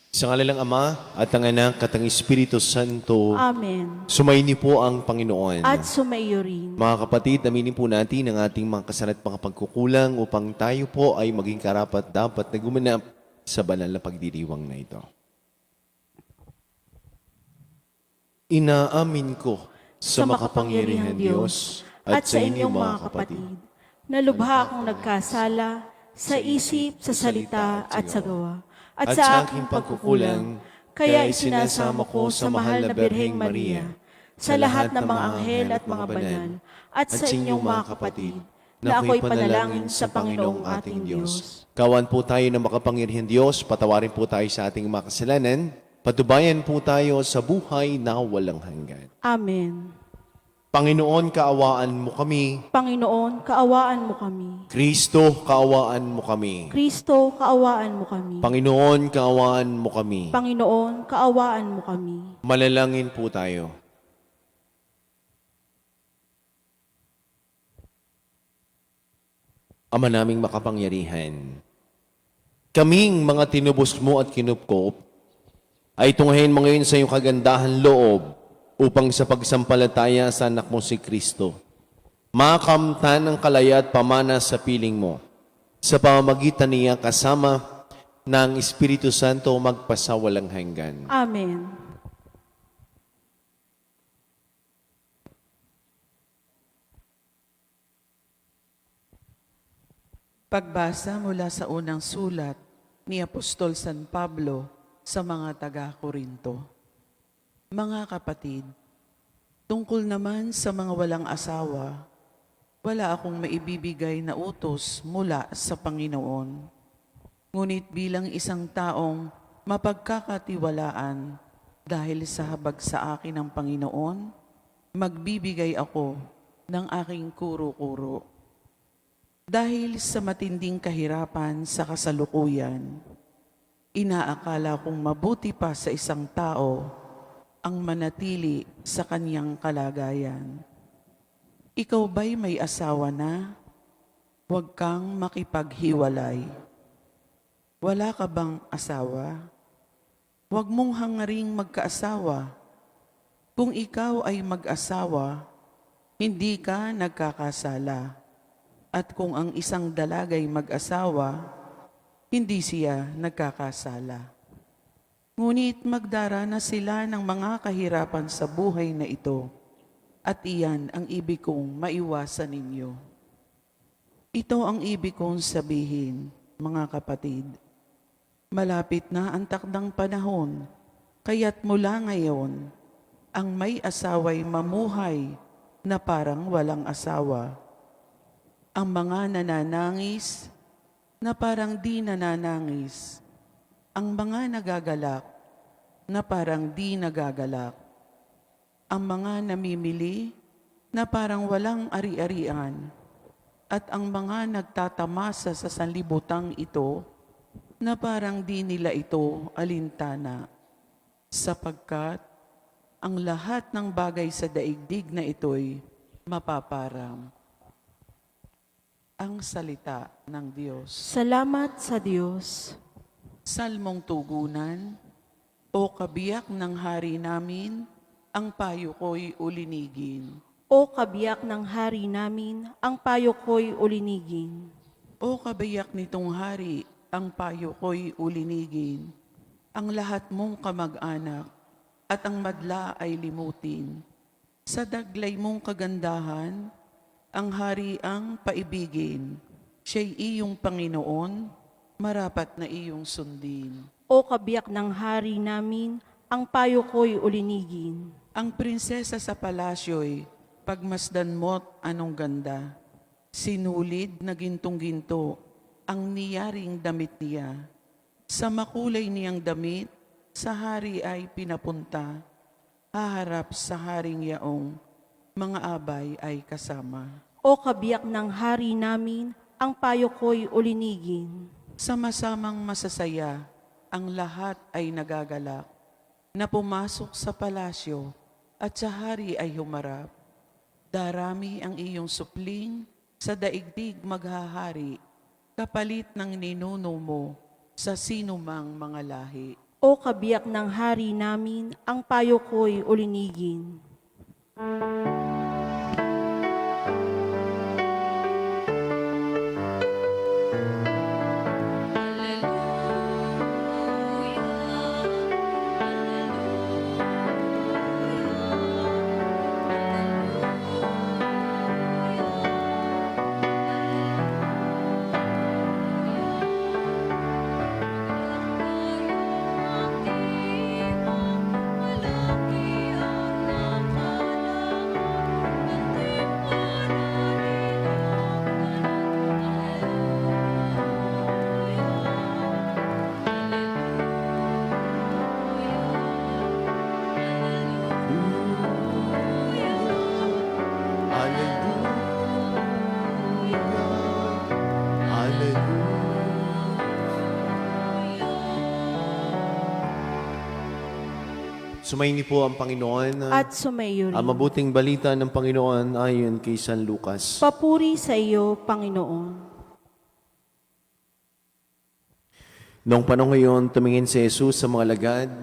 Sa ngalan ng Ama, at ng Anak, at ng Espiritu Santo, Amen. sumayin niyo po ang Panginoon. At sumaiyo rin. Mga kapatid, aminin po natin ang ating mga kasalanan at mga pagkukulang upang tayo po ay maging karapat-dapat na gumanap sa banal na pagdiriwang na ito. Inaamin ko sa makapangyarihang Diyos at sa inyong mga kapatid, na lubha akong nagkasala sa isip, sa salita at sa gawa, at sa aking pagkukulang, kaya isinasama ko sa mahal na Birheng Maria, sa lahat ng mga anghel at mga banal, at sa inyong mga kapatid, na ako'y panalangin sa Panginoong ating Diyos. Kawan po tayo ng makapangyarihang Diyos, patawarin po tayo sa ating mga kasalanan, patubayan po tayo sa buhay na walang hanggan. Amen. Panginoon, kaawaan mo kami. Panginoon, kaawaan mo kami. Kristo, kaawaan mo kami. Kristo, kaawaan mo kami. Panginoon, kaawaan mo kami. Panginoon, kaawaan mo kami. Manalangin po tayo. Ama naming makapangyarihan, kaming mga tinubos mo at kinupkop, ay tunghayin mo ngayon sa iyong kagandahan loob upang sa pagsampalataya sa anak mo si Kristo, makamtan ang kalaya at pamana sa piling mo, sa pamamagitan niya kasama ng Espiritu Santo magpasawalang hanggan. Amen. Pagbasa mula sa unang sulat ni Apostol San Pablo sa mga taga-Korinto. Mga kapatid, tungkol naman sa mga walang asawa, wala akong maibibigay na utos mula sa Panginoon. Ngunit bilang isang taong mapagkakatiwalaan dahil sa habag sa akin ng Panginoon, magbibigay ako ng aking kuro-kuro. Dahil sa matinding kahirapan sa kasalukuyan, inaakala kong mabuti pa sa isang tao ang manatili sa kanyang kalagayan. Ikaw ba'y may asawa na? Huwag kang makipaghiwalay. Wala ka bang asawa? Huwag mong hangaring magkaasawa. Kung ikaw ay mag-asawa, hindi ka nagkakasala. At kung ang isang dalagay mag-asawa, hindi siya nagkakasala. Ngunit magdarana sila ng mga kahirapan sa buhay na ito, at iyan ang ibig kong maiwasan ninyo. Ito ang ibig kong sabihin, mga kapatid. Malapit na ang takdang panahon, kaya't mula ngayon, ang may asawa'y mamuhay na parang walang asawa. Ang mga nananangis na parang di nananangis. Ang mga nagagalak na parang di nagagalak. Ang mga namimili na parang walang ari-arian. At ang mga nagtatamasa sa sanlibutang ito na parang di nila ito alintana. Sapagkat ang lahat ng bagay sa daigdig na ito'y mapaparam. Ang salita ng Diyos. Salamat sa Diyos. Salmong tugunan, O kabiyak ng hari namin, ang payo ko'y ulinigin. O kabiyak ng hari namin, ang payo ko'y ulinigin. O kabiyak nitong hari, ang payo ko'y ulinigin. Ang lahat mong kamag-anak at ang madla ay limutin. Sa daglay mong kagandahan, ang hari ang paibigin. Siya'y iyong Panginoon, marapat na iyong sundin. O kabiyak ng hari namin, ang payo ko'y ulinigin. Ang prinsesa sa palasyo'y pagmasdan mo't anong ganda. Sinulid na gintong-ginto ang niyaring damit niya. Sa makulay niyang damit, sa hari ay pinapunta. Haharap sa haring yaong, mga abay ay kasama. O kabiyak ng hari namin, ang payo ko'y ulinigin. Sama-samang masasaya, ang lahat ay nagagalak, na pumasok sa palasyo at sa hari ay humarap. Darami ang iyong supling, sa daigdig maghahari, kapalit ng ninuno mo sa sinumang mga lahi. O kabiyak ng hari namin, ang payo ko'y ulinigin. Sumayin niyo po ang Panginoon. At sumayo Ang rin. mabuting balita ng Panginoon ayon kay San Lucas. Papuri sa iyo, Panginoon. Noong panahon ngayon, tumingin si Jesus sa mga lagad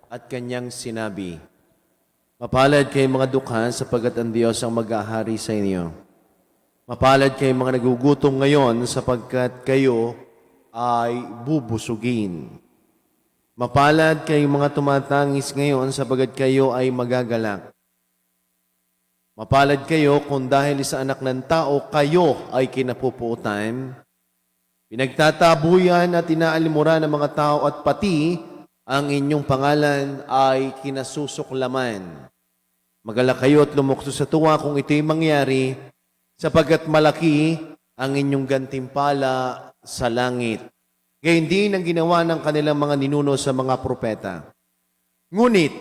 at kanyang sinabi, "Mapalad kayo mga dukha sapagkat ang Diyos ang mag-ahari sa inyo. Mapalad kayo mga nagugutom ngayon sapagkat kayo ay bubusugin. Mapalad kayong mga tumatangis ngayon sapagkat kayo ay magagalak. Mapalad kayo kung dahil sa anak ng tao kayo ay kinapuputan, pinagtatabuyan at inaalimuran ng mga tao at pati ang inyong pangalan ay kinasusuklaman. Magalak kayo at lumukso sa tuwa kung ito'y mangyari sapagkat malaki ang inyong gantimpala sa langit. Gayon din ang ginawa ng kanilang mga ninuno sa mga propeta. Ngunit,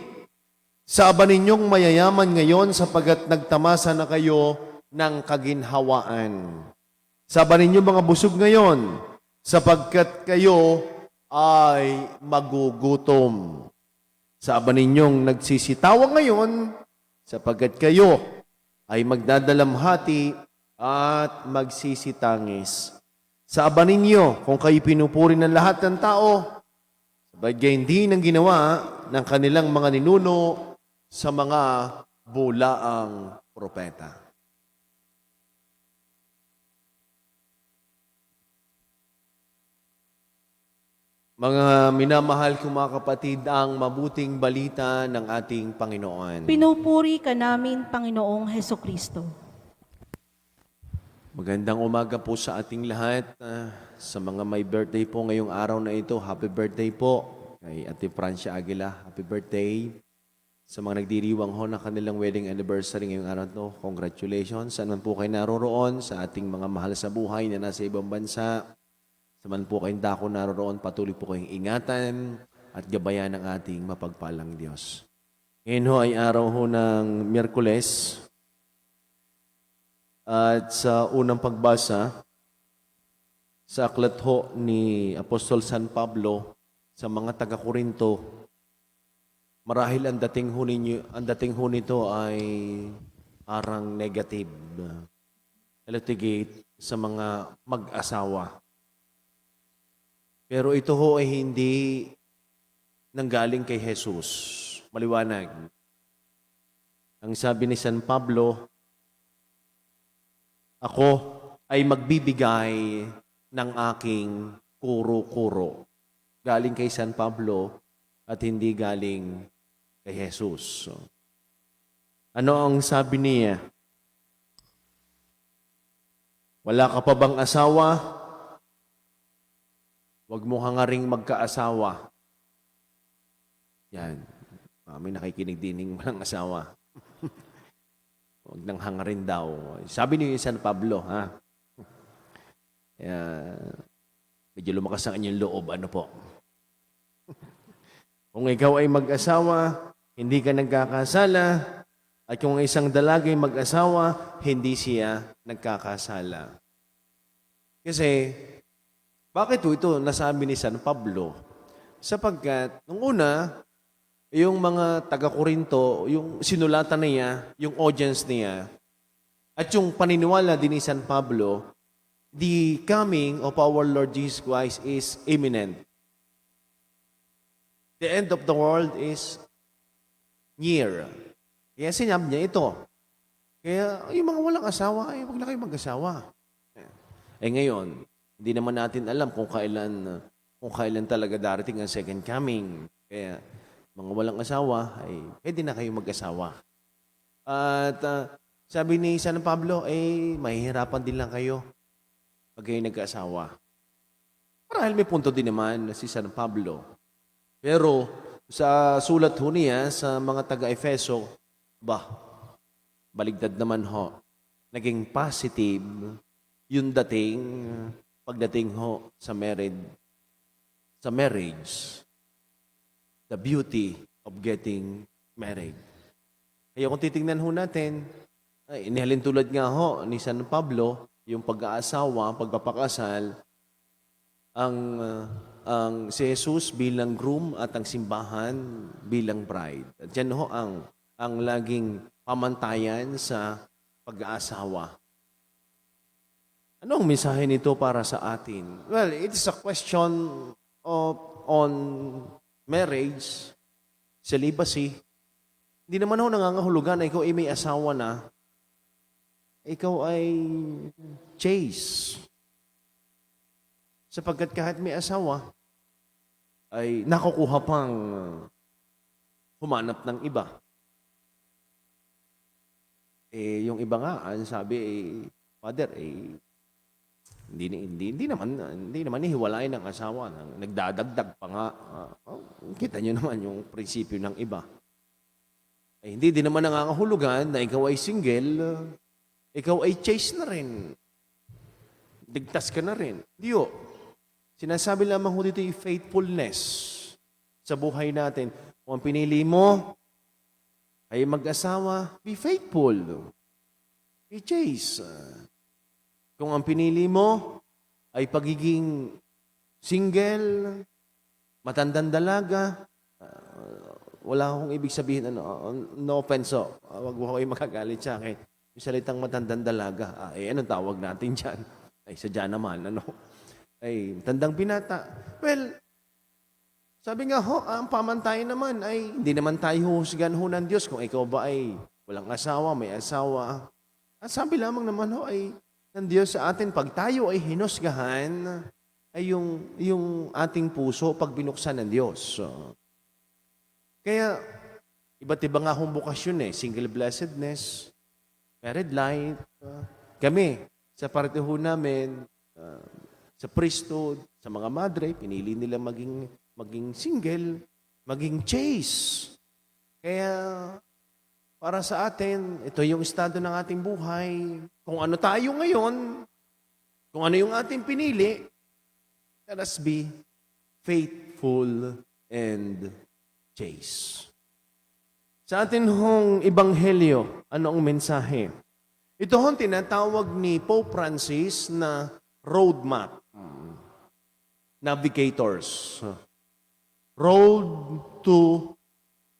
sa aba ninyong mayayaman ngayon sapagkat nagtamasa na kayo ng kaginhawaan. Sa aba ninyong mga busog ngayon sapagkat kayo ay magugutom. Sa aba ninyong nagsisitawa ngayon sapagkat kayo ay magdadalamhati at magsisitangis. Sa aba ninyo, kung kayo pinupuri ng lahat ng tao, sabagay hindi ang ginawa ng kanilang mga ninuno sa mga bulaang propeta. Mga minamahal kong mga kapatid, ang mabuting balita ng ating Panginoon. Pinupuri ka namin, Panginoong Heso Kristo. Magandang umaga po sa ating lahat. Sa mga may birthday po ngayong araw na ito, happy birthday po. Kay Ate Francia Aguila, happy birthday. Sa mga nagdiriwang ho ng kanilang wedding anniversary ngayong araw to, congratulations. Saan man po kayo naroroon sa ating mga mahal sa buhay na nasa ibang bansa. Saan man po kayong dako naroroon, patuloy po kayong ingatan at gabayan ng ating mapagpalang Diyos. Ngayon ho ay araw ho ng Miyerkules. At sa unang pagbasa, sa aklat ho ni Apostol San Pablo sa mga taga-Korinto, marahil ang dating ho nito ay parang negative. Litigate sa mga mag-asawa. Pero ito ho ay hindi nanggaling kay Jesus. Maliwanag. Ang sabi ni San Pablo, ako ay magbibigay ng aking kuro-kuro. Galing kay San Pablo at hindi galing kay Jesus. Ano ang sabi niya? Wala ka pa bang asawa? Huwag mo hangaring magkaasawa. Yan. May nakikinig din ng asawa. Huwag nang hangarin daw. Sabi ni San Pablo, ha? Medyo lumakas ang inyong loob. Ano po? Kung ikaw ay mag-asawa, hindi ka nagkakasala, at kung isang dalaga ay mag-asawa, hindi siya nagkakasala. Kasi, bakit ito nasabi ni San Pablo? Sapagkat, nung una, yung mga taga-Korinto, yung sinulatan niya, yung audience niya, at yung paniniwala din ni San Pablo, the coming of our Lord Jesus Christ is imminent. The end of the world is near. Kaya sinabi niya ito. Kaya yung mga walang asawa, ay wag na kayo mag-asawa. Eh ngayon, hindi naman natin alam kung kailan talaga darating ang second coming. Kaya mga walang asawa, ay pwede na kayo mag-asawa. At sabi ni San Pablo, mahihirapan din lang kayo pag kayo nag-asawa. Marahil may punto din naman si San Pablo. Pero sa sulat ho niya sa mga taga-Efeso, baligtad naman ho. Naging positive yung pagdating ho sa marriage, the beauty of getting married. Kaya kung titingnan ho natin, inihalin tulad nga ho ni San Pablo, yung pag-aasawa, pagpapakasal, ang si Jesus bilang groom at ang simbahan bilang bride. At yan ho ang laging pamantayan sa pag-aasawa. Ano ang mensahe nito para sa atin? Well, it is a question on marriage, celibacy. Hindi naman ho nangangahulugan na ikaw ay may asawa na, ikaw ay chaste. Sapagkat kahit may asawa, ay nakukuha pang humanap ng iba. Yung iba nga, sabi, Father, hindi naman hiwalayan ng asawa. Nagdadagdag pa nga. Kita nyo naman yung prinsipyo ng iba. Hindi din naman nangangahulugan na ikaw ay single, ikaw ay chaste na rin. Digtas ka na rin. Diyo. Sinasabi lamang ho dito yung faithfulness sa buhay natin. Kung ang pinili mo ay mag-asawa, be faithful. Be chaste. Kung ang pinili mo ay pagiging single, matandang dalaga, wala akong ibig sabihin, no offense, wag mo kayo makagalit sa akin. Yung salitang matandang dalaga, anong tawag natin dyan? Sadya naman, tandang binata. Well, sabi nga ho, ang pamantayan naman ay hindi naman tayo husgan ho ng Diyos kung ikaw ba ay walang asawa, may asawa. At sabi lamang naman ho ay ng Diyos sa atin, pag tayo ay hinusgahan, ay yung ating puso pag binuksan ng Diyos. Kaya, iba't iba nga hong bukasyon single blessedness, married life. Kami, sa parte ho namin, sa priesthood, sa mga madre, pinili nila maging single, maging chaste. Kaya, para sa atin, ito yung estado ng ating buhay. Kung ano tayo ngayon, kung ano yung ating pinili, let us be faithful and chaste. Sa atin hong ebanghelyo, ano ang mensahe? Ito hong tinatawag ni Pope Francis na roadmap. Navigators. Road to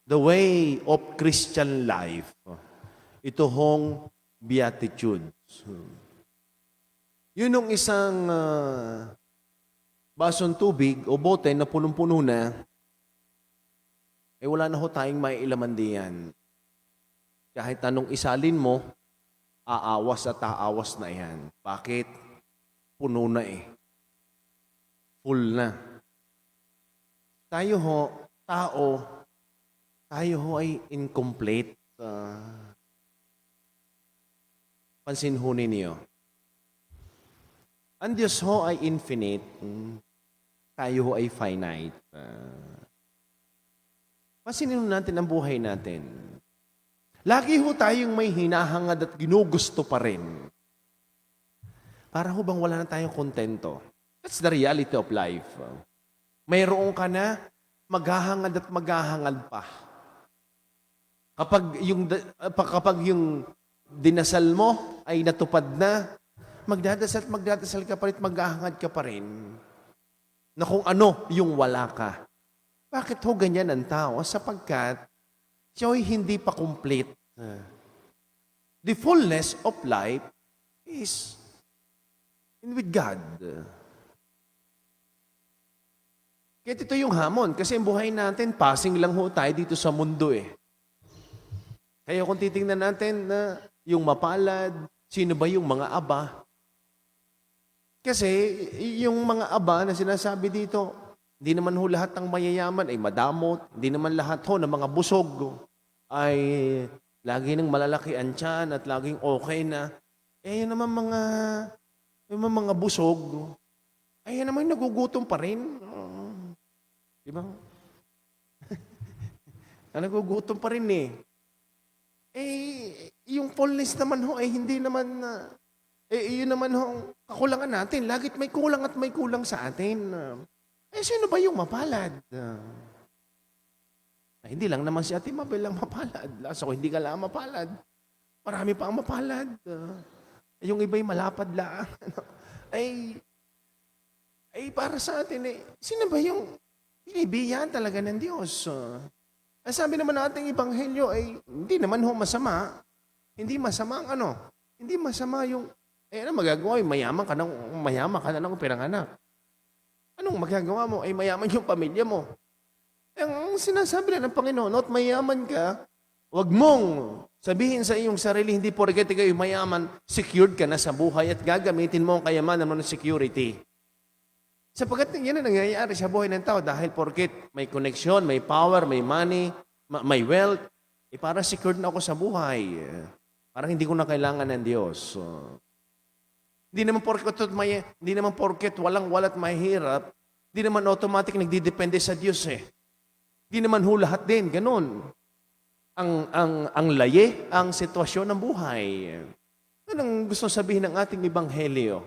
the way of Christian life. Ito hong Beatitudes. Yun yung isang basong tubig o bote na punong-puno na, wala na ho tayong may ilaman diyan. Kahit anong isalin mo, aawas at aawas na yan. Bakit? Puno na Full na. Tayo ho, tayo ho ay incomplete. Pansin ho ninyo. Ang Diyos ho ay infinite. Tayo ho ay finite. Pansinin natin ang buhay natin. Lagi ho tayong may hinahangad at ginugusto pa rin. Para ho bang wala na tayong kontento? That's the reality of life. Mayroon ka na, maghahangad at maghahangad pa. Kapag yung dinasal mo ay natupad na, magdadasal ka pa rin, maghahangad ka pa rin. Na kung ano yung wala ka. Bakit ho ganyan ang tao? Sapagkat siya ay hindi pa complete. The fullness of life is with God. Kaya ito yung hamon. Kasi ang buhay natin, passing lang ho tayo dito sa mundo eh. Kaya kung titingnan natin na yung mapalad, sino ba yung mga aba? Kasi yung mga aba na sinasabi dito, hindi naman ho lahat ng mayayaman ay madamot, hindi naman lahat ho ng mga busog ay lagi ng malalaki ang tiyan at laging okay na. Eh yun naman mga busog, ay yun naman nagugutom pa rin. Di ba? Nagugutom pa rin eh. Eh, yung fullness naman ho, hindi naman, yun naman ho, kakulangan natin. Lagit may kulang at may kulang sa atin. Sino ba yung mapalad? Hindi lang naman si Ate Mabel lang mapalad. So, hindi ka lang mapalad. Marami pa ang mapalad. Yung iba'y malapad lang. ay para sa atin sino ba yung binibiyan talaga ng Diyos? Ang sabi naman nating ebanghelyo ay hindi naman ho masama. Hindi masama ang Hindi masama yung, ano magagawa? Mayaman ka na ng pinanganak. Anong magagawa mo? Ay mayaman yung pamilya mo. Ang sinasabi na ng Panginoon, at mayaman ka, wag mong sabihin sa iyong sarili, hindi porket ikaw mayaman, secured ka na sa buhay at gagamitin mo ang kayamanan mo ng security. Sapagkat yan ang nangyayari sa buhay ng tao dahil porket may connection, may power, may money, may wealth, para secured na ako sa buhay. Parang hindi ko na kailangan ng Diyos. Hindi naman porket walang-walat mahirap, hindi naman automatic nagdidepende sa Diyos eh. Hindi naman ho lahat din, ganun. Ang laye, ang sitwasyon ng buhay. Ano ang gusto sabihin ng ating ebanghelyo?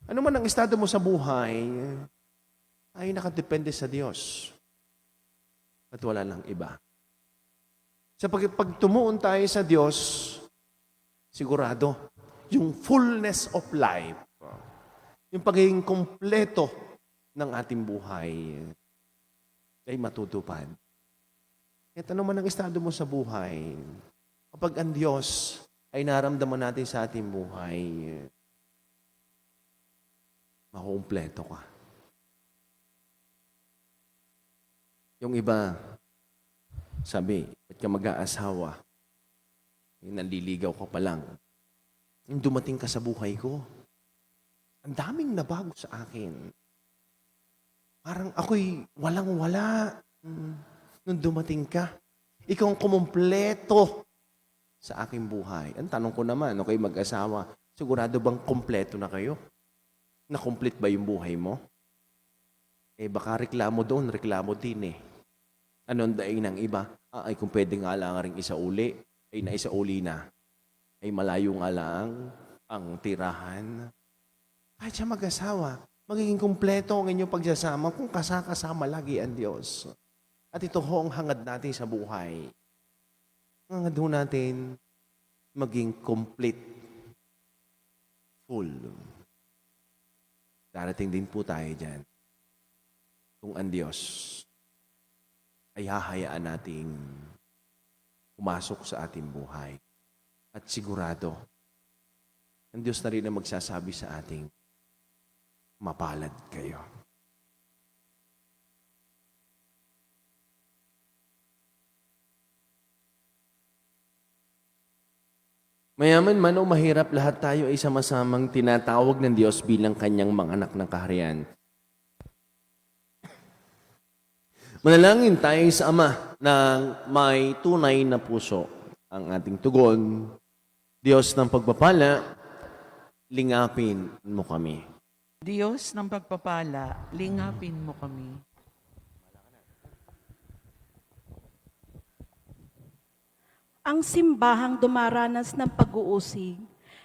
Ano man ang estado mo sa buhay, ay nakadepende sa Diyos. At wala lang iba. Sa pag tumuon tayo sa Diyos, sigurado, yung fullness of life, yung pagiging kompleto ng ating buhay, ay matutupad. At ano man ang estado mo sa buhay, kapag ang Diyos ay naramdaman natin sa ating buhay, makumpleto ka. Yung iba, sabi, ba't ka mag-aasawa? Naliligaw ka pa lang. Nung dumating ka sa buhay ko, ang daming nabago sa akin. Parang ako'y walang-wala. Nung dumating ka, ikaw ang kumumpleto sa aking buhay. Ang tanong ko naman, kayo mag-asawa, sigurado bang kompleto na kayo? Na-complete ba yung buhay mo? Baka reklamo doon, reklamo din eh. Anong daing ng iba? Ay kung pwede nga lang rin isauli, ay naisauli na. Ay malayo nga lang ang tirahan. Kahit siya mag-asawa, magiging kumpleto ang inyong pagsasama kung kasama lagi ang Diyos. At ito ho ang hangad natin sa buhay. Ang hangad ho natin maging complete, full. Darating din po tayo dyan. Kung ang Diyos ay hahayaan nating pumasok sa ating buhay. At sigurado, ang Diyos na rin ang magsasabi sa ating, mapalad kayo. Mayaman man o mahirap, lahat tayo ay sama-samang tinatawag ng Diyos bilang kanyang mga anak ng kaharian. Manalangin tayo sa Ama ng may tunay na puso. Ang ating tugon, Diyos ng pagpapala, lingapin mo kami. Diyos ng pagpapala, lingapin mo kami. Ang simbahang dumaranas ng pag-uusig,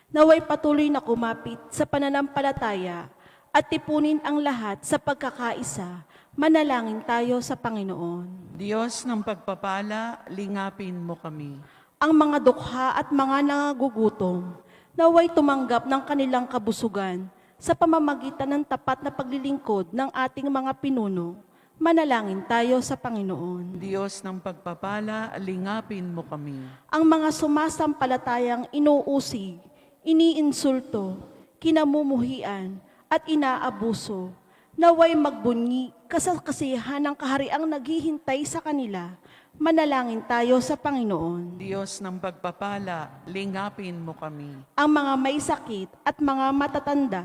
naway patuloy na kumapit sa pananampalataya at tipunin ang lahat sa pagkakaisa. Manalangin tayo sa Panginoon. Diyos ng pagpapala, lingapin mo kami. Ang mga dukha at mga nangagugutom, naway tumanggap ng kanilang kabusugan sa pamamagitan ng tapat na paglilingkod ng ating mga pinuno. Manalangin tayo sa Panginoon. Diyos ng pagpapala, lingapin mo kami. Ang mga sumasampalatayang inuusig, iniinsulto, kinamumuhian, at inaabuso, naway magbunyi kasakasiyahan ng kahariang naghihintay sa kanila. Manalangin tayo sa Panginoon. Diyos ng pagpapala, lingapin mo kami. Ang mga may sakit at mga matatanda,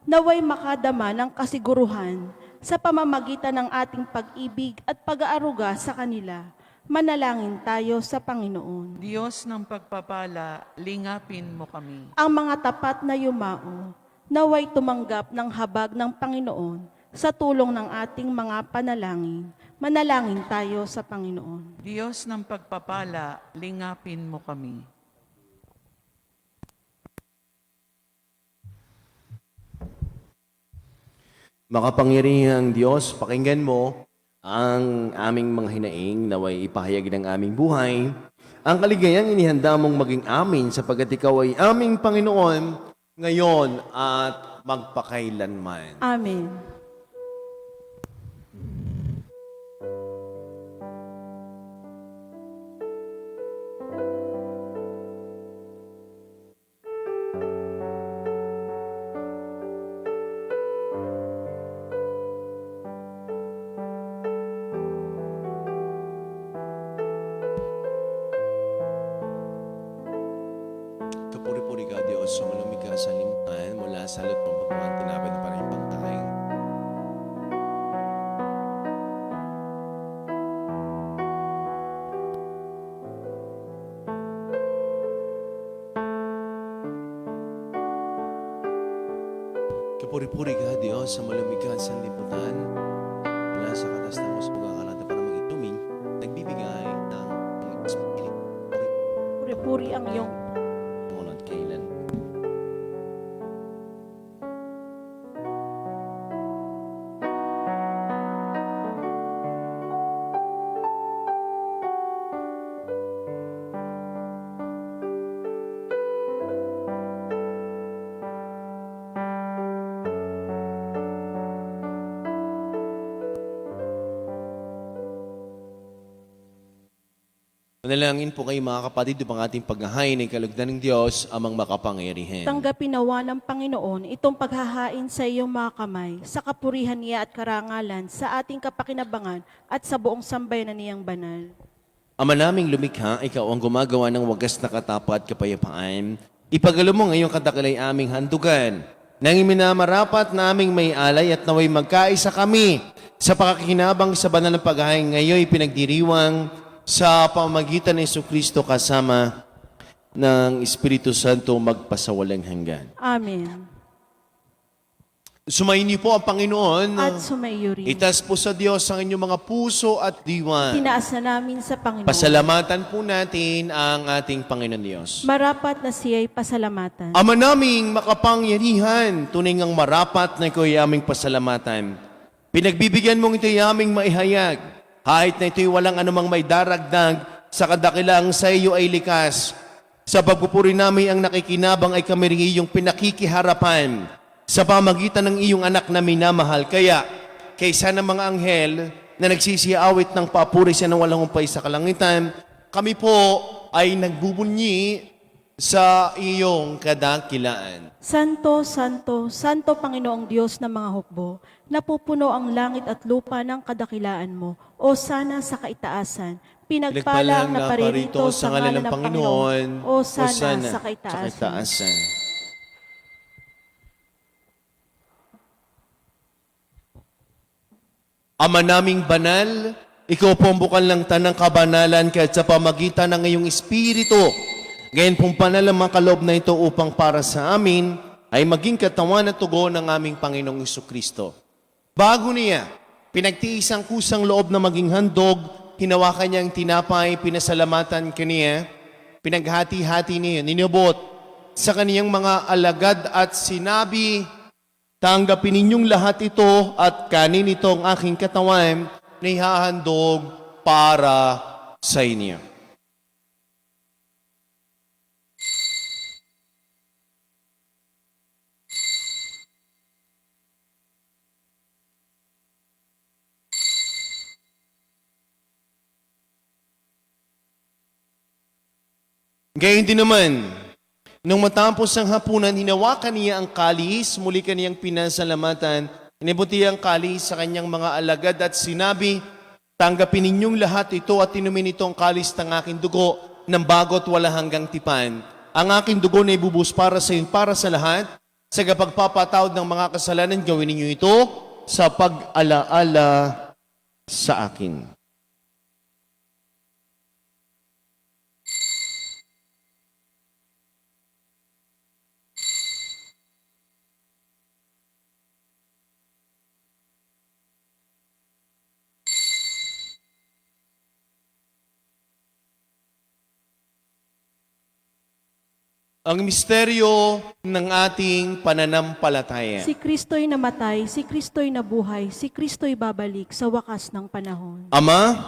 naway makadama ng kasiguruhan sa pamamagitan ng ating pag-ibig at pag-aaruga sa kanila. Manalangin tayo sa Panginoon. Diyos ng pagpapala, lingapin mo kami. Ang mga tapat na yumao, naway tumanggap ng habag ng Panginoon sa tulong ng ating mga panalangin. Manalangin tayo sa Panginoon. Diyos ng pagpapala, lingapin mo kami. Makapangyarihang Diyos, pakinggan mo ang aming mga hinaing naway ipahayag ng aming buhay. Ang kaligayang inihanda mong maging amin sapagkat ikaw ay aming Panginoon ngayon at magpakailanman. Amen. Kapuri-puri ka, Diyos, sumalumig ka sa limutan mula sa lutong pagkawan tinapay na parang pangkain. Kapuri-puri ka, Diyos, sa malumig ka sa limutan mula sa katas ng mas pagkakalata para maging tuming, nagbibigay ng mga espiritu. Puri-puri ang iyong Noon at kailan. Manalangin po kayo mga kapatid upang ating paghahain ng kalugdan ng Diyos amang makapangyarihan. tanggapin nawa ng Panginoon itong paghahain sa iyong mga kamay, sa kapurihan niya at karangalan, sa ating kapakinabangan at sa buong sambayanan niyang banal. Ama naming lumikha, ikaw ang gumagawa ng wagas na katapad kapayapaan. Ipagalo mo ngayong kadakilay aming handugan. Nang iminamarapat naming may alay at naway magkaisa kami sa pakakinabang sa banal ng paghahain ngayon pinagdiriwang sa pamamagitan ni Jesucristo kasama ng Espiritu Santo magpasawalang hanggan. Amen. Sumayin niyo po ang Panginoon. At sumaiyo rin. Itas po sa Diyos ang inyong mga puso at diwa. Tinaas na namin sa Panginoon. Pasalamatan po natin ang ating Panginoon Diyos. Marapat na siya'y pasalamatan. Ama naming makapangyarihan, tunay ngang marapat na ito'y aming pasalamatan. Pinagbibigyan mong ito'y aming maihayag. Kahit na ito'y walang anumang may daragdag, sa kadakilang sa iyo ay likas. Sa pagpupuri namin ang nakikinabang ay kami rin iyong pinakikiharapan sa pamagitan ng iyong anak na minamahal. Kaya, kaysa ng mga anghel na nagsisiawit ng papuri siya ng walang umpay sa kalangitan, kami po ay nagbubunyi sa iyong kadakilaan. Santo, Santo, Santo Panginoong Diyos ng mga hukbo, napupuno ang langit at lupa ng kadakilaan mo. O sana sa kaitaasan, pinagpala ang naparirito sa ngalan ng Panginoon. O sana sa kaitaasan. Ama naming banal, ikaw po ang bukal ng tanang kabanalan kahit sa pamagitan ng iyong Espiritu. Ngayon pong panalaman kaloob na ito upang para sa amin ay maging katawan at tugon ng aming Panginoong Jesucristo. Bago niya, pinagtiis ang kusang loob na maging handog, hinawakan niya ang tinapay, pinasalamatan kaniya, pinaghati-hati niya, ninubot sa kaniyang mga alagad at sinabi, tanggapin ninyong lahat ito at kanin ito ang aking katawan na ihahandog para sa inyo. Gayon din naman, nung matapos ang hapunan, hinawakan niya ang kalis, muli kaniyang pinasalamatan, inibuti ang kalis sa kanyang mga alagad at sinabi, tanggapin ninyong lahat ito at inumin ito ang kalis ng aking dugo ng bago't wala hanggang tipan. Ang aking dugo na ibubus para sa para sa lahat. Sa kapagpapatawad ng mga kasalanan, gawin ninyo ito sa pag-alaala sa akin. Ang misteryo ng ating pananampalataya. Si Kristo'y namatay, si Kristo'y nabuhay, si Kristo'y babalik sa wakas ng panahon. Ama,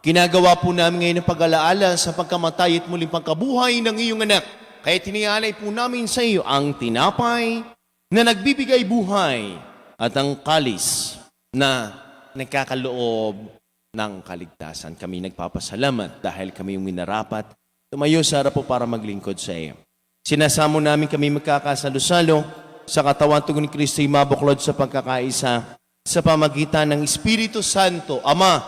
ginagawa po namin ngayon ang pag-alaala sa pagkamatay at muling pagkabuhay ng iyong anak. Kaya tinialay po namin sa iyo ang tinapay na nagbibigay buhay at ang kalis na nagkakaloob ng kaligtasan. Kami nagpapasalamat dahil kami yung minarapat. Tumayo sa harap po para maglingkod sa iyo. Sinasamo namin kami magkakasalo-salo sa katawan tugon ni Kristo ay mabuklod sa pagkakaisa sa pamagitan ng Espiritu Santo. Ama,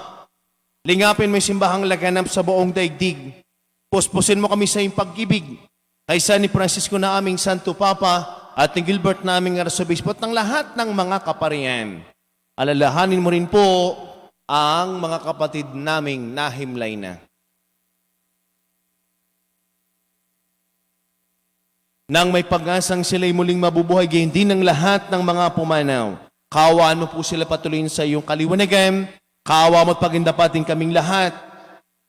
lingapin mo yung simbahang laganap sa buong daigdig. Puspusin mo kami sa iyong pag-ibig. Kaysa ni Francisco na aming Santo Papa at ni Gilbert na aming Arsobispo at ng lahat ng mga kaparian. Alalahanin mo rin po ang mga kapatid naming nahimlay na. Nang may pag-asang sila'y muling mabubuhay, gayon din ng lahat ng mga pumanaw. Kaawaan mo po sila patuloyin sa iyong kaliwanagan. Kaawa mo at pagindapatin kaming lahat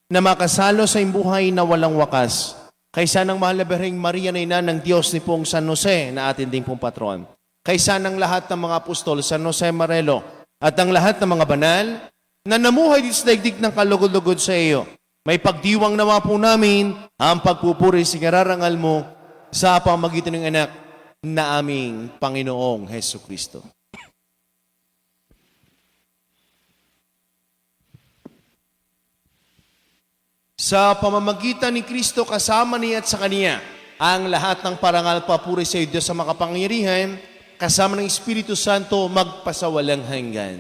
na makasalo sa iyong buhay na walang wakas. Kaysa ng mahal na Birheng Maria na ina ng Diyos ni pong San Jose na atin ding pong patron. Kaysa ng lahat ng mga apostol, San Jose Marelo, at ang lahat ng mga banal na namuhay dito sa daigdig ng kalugod-lugod sa iyo. May pagdiwang nawa po namin ang pagpupuri sa kararangal mo sa pamagitan ng anak na aming Panginoong Heso Kristo. Sa pamamagitan ni Kristo kasama niya at sa Kaniya, ang lahat ng parangal papuri sa iyo Diyos sa makapangyarihan, kasama ng Espiritu Santo magpasawalang hanggan.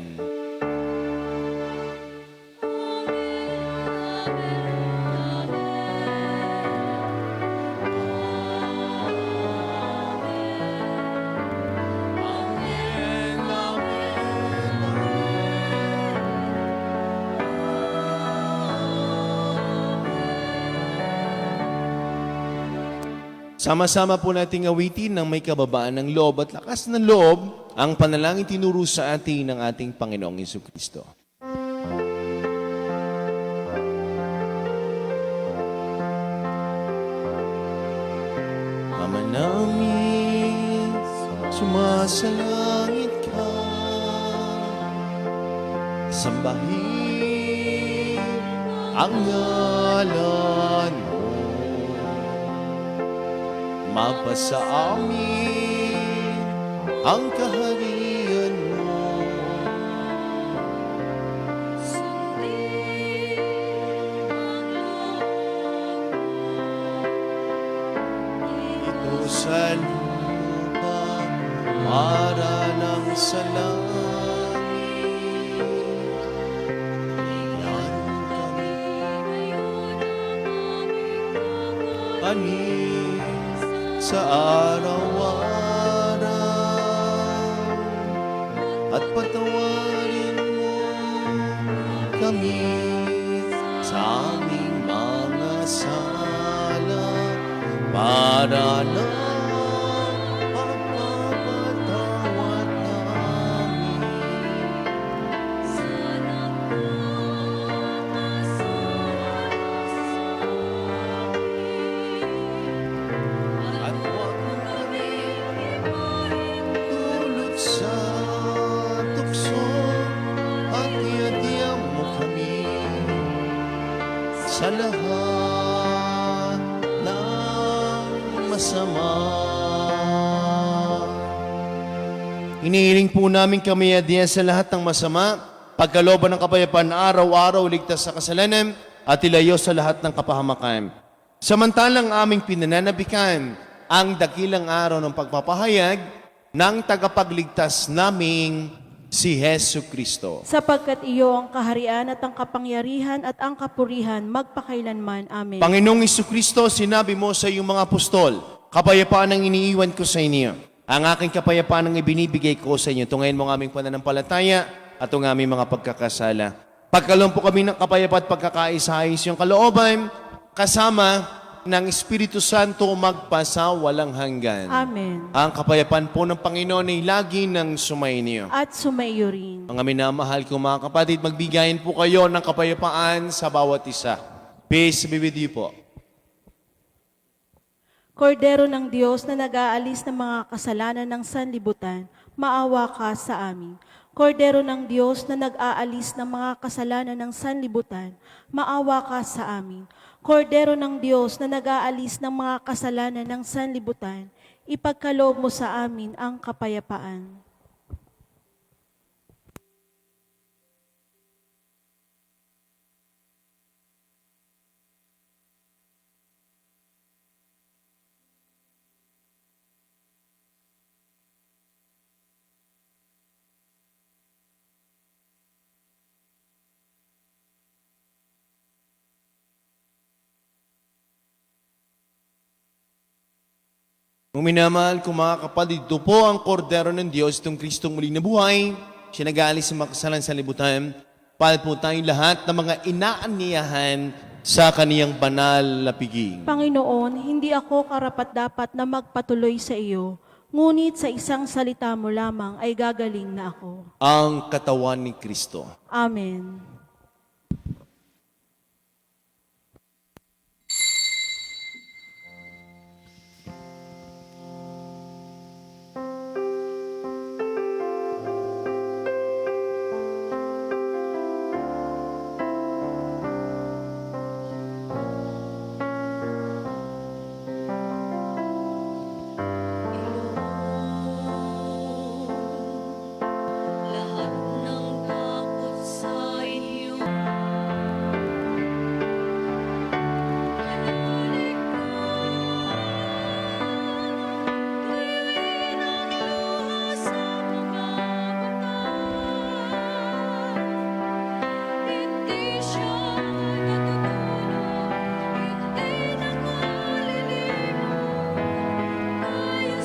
Sama-sama po nating awitin ng may kababaan ng loob at lakas ng loob ang panalangin tinuro sa atin ng ating Panginoong Jesucristo. Ama namin, sumasalangit ka, sambahin ang ngalan mo. Mapasa amin ang kaharian mo. Ito sa lupa para ng sa langit. Yan kami sa araw-araw at patawarin mo kami sa aming mga sala para na pagpapatawad namin. Sa tukso at iadiyam mo kami sa lahat ng masama. Inihiling po namin kami adiyan sa lahat ng masama, pagkalooban ng kapayapaan araw-araw, ligtas sa kasalanan at ilayo sa lahat ng kapahamakan. Samantalang aming pinananabikan ang dakilang araw ng pagpapahayag ng tagapagligtas naming si Hesu Kristo. Sapagkat iyo ang kaharian at ang kapangyarihan at ang kapurihan magpakailanman. Amen. Panginoong Kristo, sinabi mo sa iyong mga apostol, kapayapaan ang iniiwan ko sa inyo. Ang aking kapayapaan ang ibinibigay ko sa inyo. Tungayin mo ang aming pananampalataya at ang aming mga pagkakasala. Pagkaloob po kami ng kapayapaan at pagkakaisa-ayos yung kalooban, kasama ng Espiritu Santo magpasa walang hanggan. Amen. Ang kapayapaan po ng Panginoon ay lagi ng sumainyo. At sumaiyo rin. Mga minamahal ko mga kapatid, magbigayin po kayo ng kapayapaan sa bawat isa. Peace be with you po. Kordero ng Diyos na nag-aalis ng mga kasalanan ng sanlibutan, maawa ka sa amin. Kordero ng Diyos na nag-aalis ng mga kasalanan ng sanlibutan, maawa ka sa amin. Kordero ng Diyos na nag-aalis ng mga kasalanan ng sanlibutan, ipagkaloob mo sa amin ang kapayapaan. Kung minamahal ko mga kapatid, ito po ang kordero ng Diyos, itong Kristong muli na buhay. Siya nag-aalis ng mga kasalanan sa libutan. Para po tayong lahat ng mga inaanyayahan sa kaniyang banal na piging. Panginoon, hindi ako karapat-dapat na magpatuloy sa iyo, ngunit sa isang salita mo lamang ay gagaling na ako. Ang katawan ni Kristo. Amen. Lahat ng takot sa inyo tuyuin ang luha sa mga mata. Hindi siya natutulog, hindi nakalilimo, kaya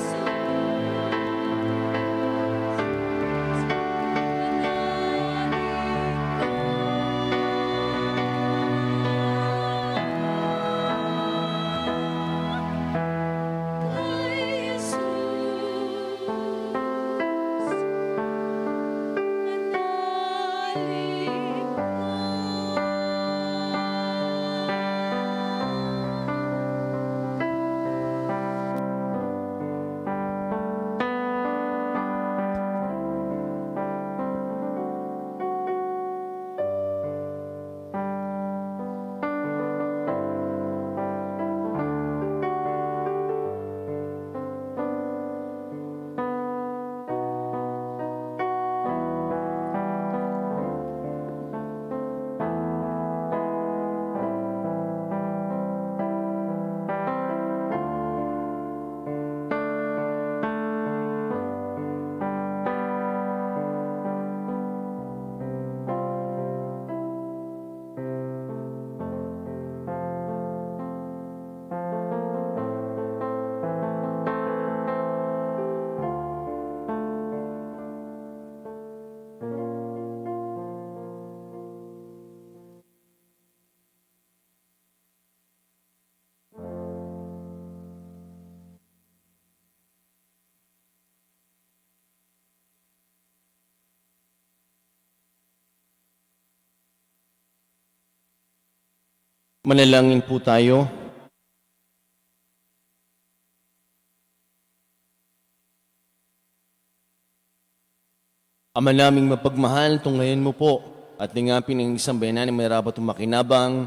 Manalangin po tayo. Ama naming mapagmahal, tunghayan mo po at lingapin ng isang bayanan na may rapat makinabang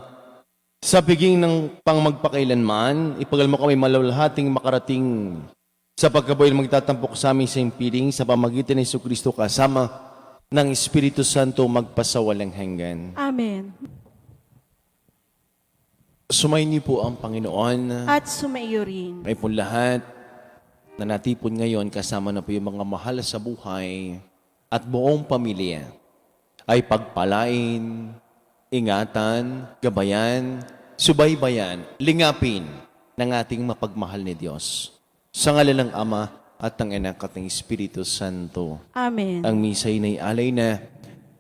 sa piging ng pangmagpakailanman, ipagal mo kami malawalhating makarating sa pagkabuhay na magtatampok sa aming sa impiling sa pamagitan ni Jesucristo kasama ng Espiritu Santo magpasawalang hanggan. Amen. Sumayin niyo po ang Panginoon. At sumaiyo rin. May po lahat na natipon ngayon kasama na po yung mga mahal sa buhay at buong pamilya ay pagpalain, ingatan, gabayan, subaybayan, lingapin ng ating mapagmahal ni Diyos. Sa ngalan ng Ama at ng Anak at ng Espiritu Santo. Amen. Ang misa'y naialay na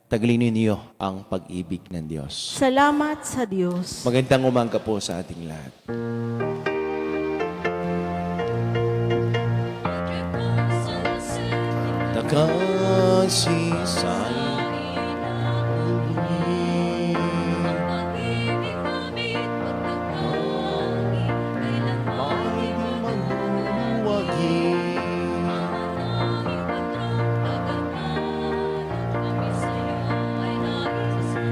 taglinin niyo ang pag-ibig ng Diyos. Salamat sa Diyos. Magandang umaga po sa ating lahat. Takasisay